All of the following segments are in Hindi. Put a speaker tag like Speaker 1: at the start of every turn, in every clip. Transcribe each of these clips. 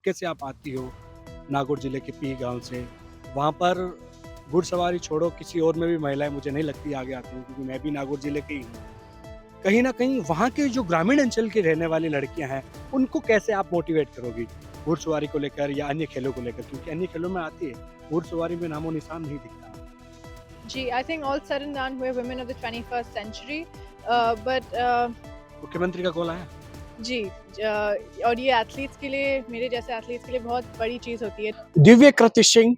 Speaker 1: कैसे आप आती हो नागौर जिले के पी गाँव से, वहाँ पर घुड़सवारी छोड़ो किसी और में भी महिलाएँ मुझे नहीं लगती आगे आती हैं क्योंकि मैं भी नागौर जिले के ही हूँ। कहीं न कहीं वहाँ के जो ग्रामीण अंचल की रहने वाली लड़कियाँ हैं, उनको कैसे आप मोटिवेट करोगी? घुड़सवारी को लेकर या अन्य खेलों को लेकर? क्योंकि अन्य खेलों में आती है, घुड़सवारी में नामो-निशान नहीं दिखता।
Speaker 2: Gee, I think all said and done, we're women of the 21st century. But
Speaker 1: मुख्यमंत्री का कॉल आया?
Speaker 2: जी, और ये एथलीट्स के लिए, मेरे जैसे एथलीट्स के लिए बहुत बड़ी चीज़ होती है।
Speaker 1: दिव्य कृति सिंह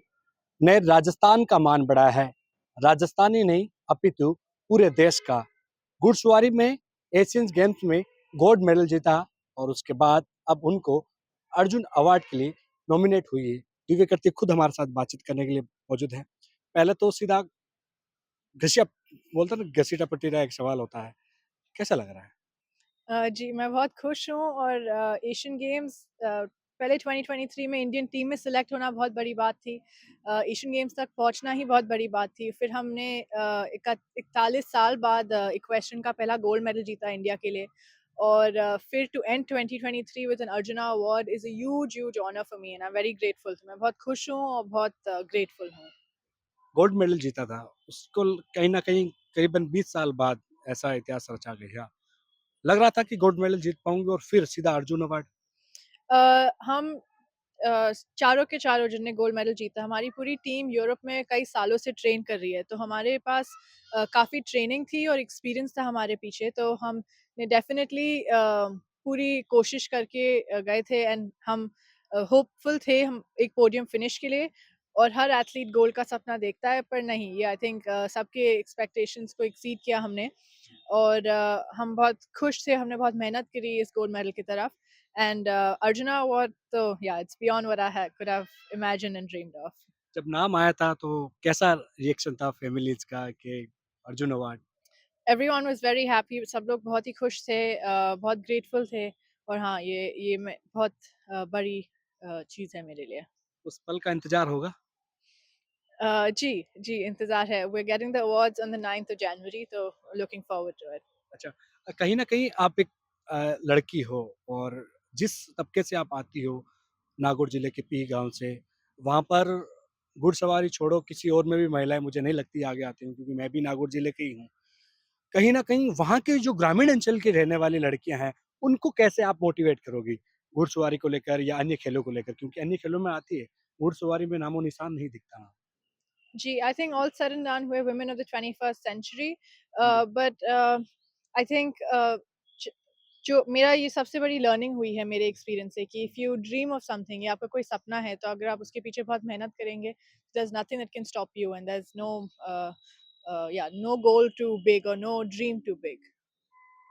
Speaker 1: ने राजस्थान का मान बढ़ाया है। राजस्थानी नहीं अपितु पूरे देश का। घुड़सवारी में एशियन गेम्स में गोल्ड मेडल जीता और उसके बाद अब उनको अर्जुन अवार्ड के लिए नॉमिनेट हुई है। दिव्य कृति खुद हमारे साथ बातचीत करने के लिए मौजूद है। पहले तो सीधा घिसिया बोलते हैं ना घसीटा पटीरा एक सवाल होता है। कैसा लग रहा है?
Speaker 2: जी, मैं बहुत खुश हूँ और एशियन गेम्स पहले 2023 में इंडियन टीम में सेलेक्ट होना बहुत बड़ी बात थी। एशियन गेम्स तक पहुँचना ही बहुत बड़ी बात थी। फिर हमने 41 साल बाद इक्वेस्ट्रियन का पहला गोल्ड मेडल जीता इंडिया के लिए और फिर to end 2023 with an Arjuna award is a huge honour for me and I am very grateful. तो मैं बहुत खुश हूँ और बहुत ग्रेटफुल हूँ।
Speaker 1: गोल्ड मेडल जीता था। उसको कहीं न कहीं करीबन 20 साल बाद ऐसा इतिहास रचा गया। लग रहा था कि गोल्ड मेडल जीत पाऊँगे और फिर सीधा अर्जुन अवार्ड।
Speaker 2: हम चारों के चारों जिनने गोल्ड मेडल जीता, हमारी पूरी टीम यूरोप में कई सालों से ट्रेन कर रही है, तो हमारे पास काफ़ी ट्रेनिंग थी और एक्सपीरियंस था हमारे पीछे, तो हमने डेफ़िनेटली पूरी कोशिश करके गए थे एंड हम होपफुल थे हम एक पोडियम फिनिश के लिए और हर एथलीट गोल्ड का सपना देखता है, पर नहीं, ये आई थिंक सबके एक्सपेक्टेशंस को एक्सीड किया हमने और हम बहुत खुश थे, हमने बहुत मेहनत करी इस गोल्ड मेडल की तरफ and Arjuna Award, so yeah, it's beyond what could have imagined and dreamed of.
Speaker 1: जब नाम आया था तो कैसा रिएक्शन था फैमिलीज़ का कि Arjun award?
Speaker 2: Everyone was very happy, सब लोग बहुत ही खुश थे, बहुत ग्रेटफुल थे और हाँ, ये मैं बहुत बड़ी चीज़ है मेरे लिए।
Speaker 1: उस पल का इंतज़ार होगा?
Speaker 2: जी, जी, इंतज़ार है। We're getting the awards on the 9th of January, so looking forward to it.
Speaker 1: अच्छा कहीं न कहीं आप एक लड़की हो और जिस तबके से आप आती हो, नागौर जिले के पी गाँव से, वहाँ पर घुड़सवारी छोड़ो किसी और में भी महिलाएँ मुझे नहीं लगती आगे आती हैं क्योंकि मैं भी नागौर जिले के ही हूँ। कहीं न कहीं वहाँ के जो ग्रामीण अंचल की रहने वाली लड़कियाँ हैं, उनको कैसे आप मोटिवेट करोगी? घुड़सवारी को लेकर या अन्य खेलों को लेकर? क्योंकि अन्य खेलों में आती है, घुड़सवारी में नामो-निशान नहीं दिखता।
Speaker 2: Gee, I think all said and done, we're women of the 21st century.
Speaker 1: Hmm.
Speaker 2: But I think ज- जो मेरा ये सबसे बड़ी लर्निंग हुई है मेरे एक्सपीरियंस से कि if you dream of something या आपका कोई सपना है तो अगर आप उसके पीछे बहुत मेहनत करेंगे there is nothing that can stop you and there is no no goal too big or no dream too big.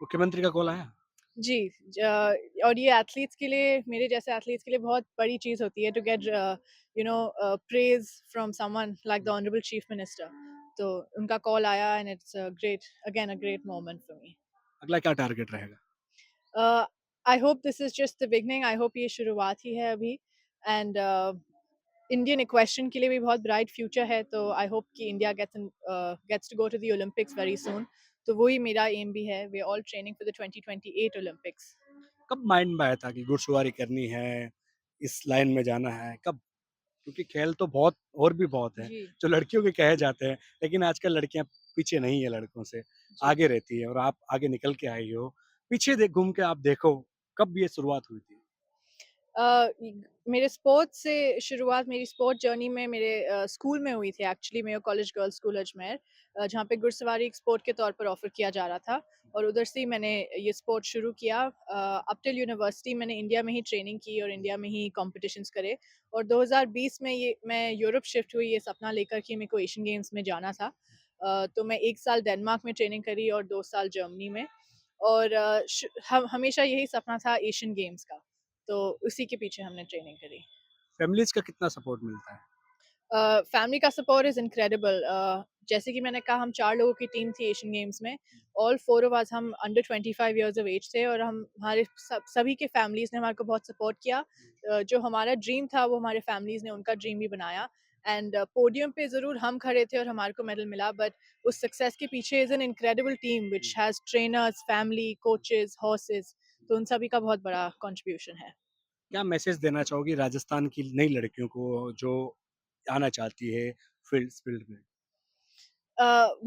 Speaker 1: मुख्यमंत्री का कॉल आया?
Speaker 2: जी, और ये एथलीट्स के लिए, मेरे जैसे एथलीट्स के लिए बहुत बड़ी चीज़ होती है to get praise from someone like the honourable chief minister. तो उनका कॉल आया and it's a great, again a great moment for me.
Speaker 1: अगला क्या टारगेट रहेगा?
Speaker 2: I hope this is just the beginning, I hope ये शुरुआत ही है अभी एंड इंडियन इक्वेशन के लिए भी बहुत ब्राइट फ्यूचर है, तो आई होप कि India gets to go to the Olympics very soon. तो वही मेरा एम भी है, we are all training for the 2028 Olympics.
Speaker 1: कब माइंड में आया था कि घुड़सवारी करनी है, इस लाइन में जाना है, कब? क्योंकि खेल तो बहुत और भी बहुत हैं,
Speaker 2: जी,
Speaker 1: जो लड़कियों के कहे जाते हैं, लेकिन आजकल लड़कियाँ पीछे नहीं है लड़कों से,
Speaker 2: जी।
Speaker 1: आगे रहती है और आप आगे निकल के आई हो। पीछे देख घूम के आप देखो, कब ये शुरुआत हुई थी?
Speaker 2: मेरे स्पोर्ट्स से शुरुआत मेरी स्पोर्ट जर्नी में मेरे स्कूल में हुई थी actually, Mayo college girls school Ajmer, जहाँ पे घुड़सवारी एक स्पोर्ट के तौर पर ऑफर किया जा रहा था और उधर से ही मैंने ये स्पोर्ट शुरू किया। अप टिल यूनिवर्सिटी मैंने इंडिया में ही ट्रेनिंग की और इंडिया में ही कॉम्पिटिशन्स करे और 2020 में ये मैं यूरोप शिफ्ट हुई ये सपना लेकर कि मेरे को एशियन गेम्स में जाना था। तो मैं 1 साल डेनमार्क में ट्रेनिंग करी और 2 साल जर्मनी में और हमेशा यही सपना था एशियन गेम्स का। तो उसी के पीछे हमने ट्रेनिंग करी।
Speaker 1: फैमिलीज़ का कितना सपोर्ट मिलता है?
Speaker 2: फैमिली का सपोर्ट इज़ इनक्रेडिबल। जैसे कि मैंने कहा हम 4 लोगों की टीम थी एशियन गेम्स में। ऑल 4 ऑफ अस हम अंडर 25 इयर्स ऑफ एज थे और हम हमारे सभी के फैमिलीज़ ने हमारे को बहुत सपोर्ट किया। जो हमारा ड्रीम था वो हमारे फैमिलीज़ ने उनका ड्रीम भी बनाया एंड पोडियम पे ज़रूर हम खड़े थे और हमारे को मेडल मिला, बट उस सक्सेस के पीछे is an incredible team which has trainers, family, coaches, horses, तो उन सभी का बहुत बड़ा कंट्रीब्यूशन है।
Speaker 1: क्या मैसेज देना चाहोगी राजस्थान की नई लड़कियों को जो आना चाहती है फील्ड में?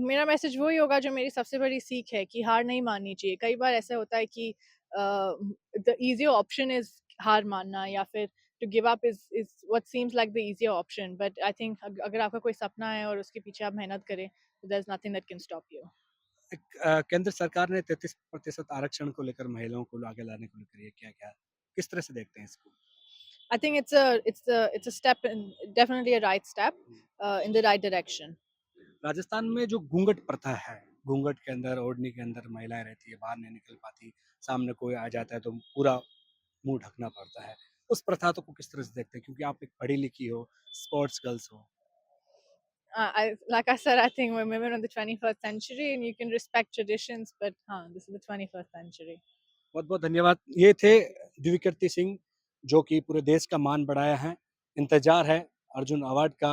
Speaker 2: मेरा मैसेज वही होगा जो मेरी सबसे बड़ी सीख है कि हार नहीं माननी चाहिए। कई बार ऐसा होता है कि द ईज़ियर ऑप्शन इज़ हार मानना या फिर to give up is what seems like the easier option but I think अगर आपका कोई सपना है और उसके पीछे आप मेहनत करें, there is nothing that can stop you.
Speaker 1: केंद्र सरकार ने 33% आरक्षण को लेकर महिलाओं को आगे लाने को लेकर ये क्या-क्या किस तरह से देखते हैं इसको?
Speaker 2: I think it's a step in definitely a right step in the right direction.
Speaker 1: Rajasthan में जो घूंघट प्रथा है, घूंघट के अंदर, ओढ़नी के अंदर महिलाएँ रहती है, बाहर नहीं निकल पाती, सामने कोई आ जाता है तो पूरा मुँह ढकना पड़ता है। उस प्रथा को किस तरह से देखते हैं? क्योंकि आप एक पढ़ी-लिखी हो, स्पोर्ट्स गर्ल्स हो।
Speaker 2: I like I said, I think we're women of the 21st century and you can respect traditions, but this is the 21st century.
Speaker 1: बहुत-बहुत धन्यवाद। ये थे दिव्यकीर्ति सिंह जो कि पूरे देश का मान बढ़ाया है। इंतज़ार है अर्जुन अवार्ड का,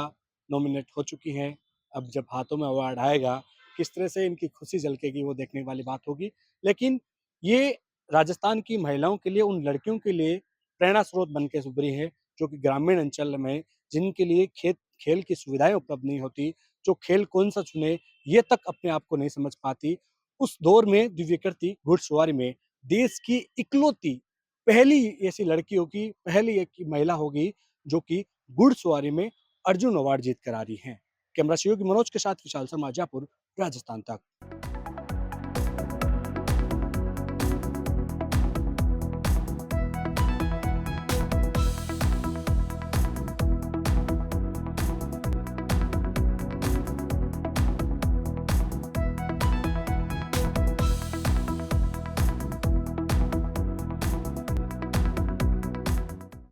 Speaker 1: नॉमिनेट हो चुकी हैं। अब जब हाथों में अवार्ड आएगा, किस तरह से इनकी खुशी झलकेगी वो देखने वाली बात होगी। लेकिन ये राजस्थान की महिलाओं के लिए, उन लड़कियों के लिए प्रेरणा स्रोत बन के उभरी हैं, जो कि ग्रामीण अंचल में जिनके लिए खेल की सुविधाएँ उपलब्ध नहीं होती, जो खेल कौन-सा चुने, ये तक अपने आप को नहीं समझ पाती। उस दौर में दिव्यकीर्ति घुड़सवारी में देश की इकलौती पहली ऐसी लड़की होगी, पहली एक महिला होगी जो कि घुड़सवारी में अर्जुन अवार्ड जीत कर आ रही हैं। कैमरा सहयोगी मनोज के साथ विशाल शर्मा, जयपुर, राजस्थान तक।